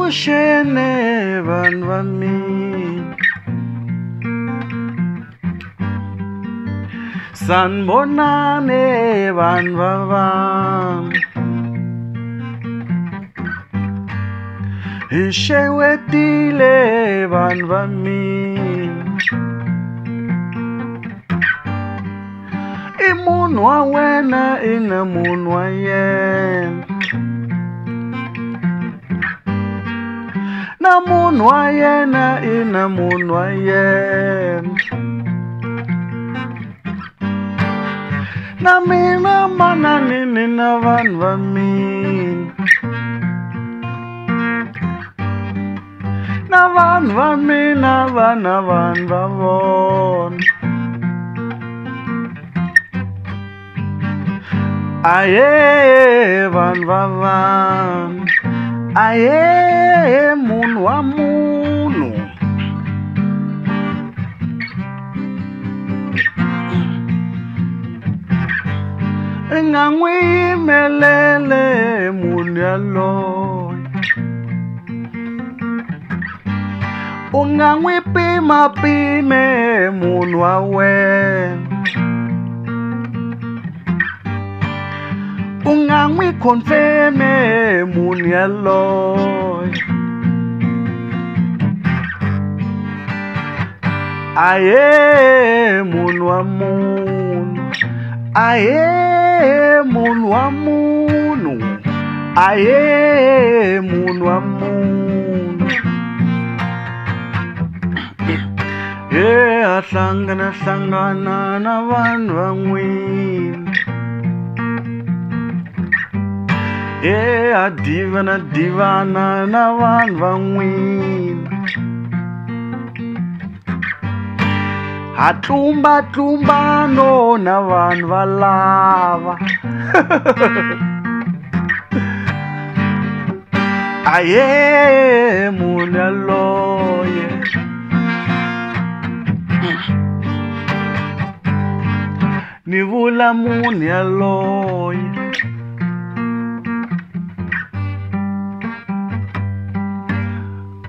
Avuxeni vanhu va mina, sanibonani vanhu va vanhu, hi xewetile vanhu va mina. I munhu wa wena i na munhu wa yena, na munhu wa yena i na munhu wa yena. Na mina manani ni na vanhu va mina, na vanhu va mina va na vanhu va vona. Aye vanhu va vanhu, aye munhu wa munhu. I nga n'wi yimelele munhu yaloye, u nga n'wi pimapime munhu wa wena, u nga n'wi confirme munhu yaloye. Aye munhu wa munhu, aye munhu wa munhu, aye munhu wa munhu. A hlangana na vanhu van'wini, a divana na vanhu van'wini, ha tlumba no na vanhu valava. Aye munhu yaloye, ni vula munhu yaloye.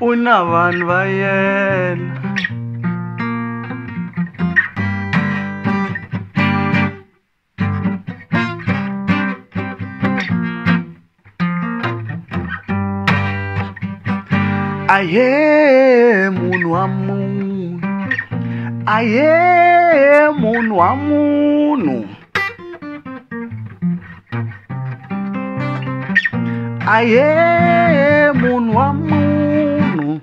U na vanhu va yena, aye munhu wa munhu, aye munhu wa munhu, aye munhu wa munhu.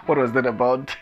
What was that about?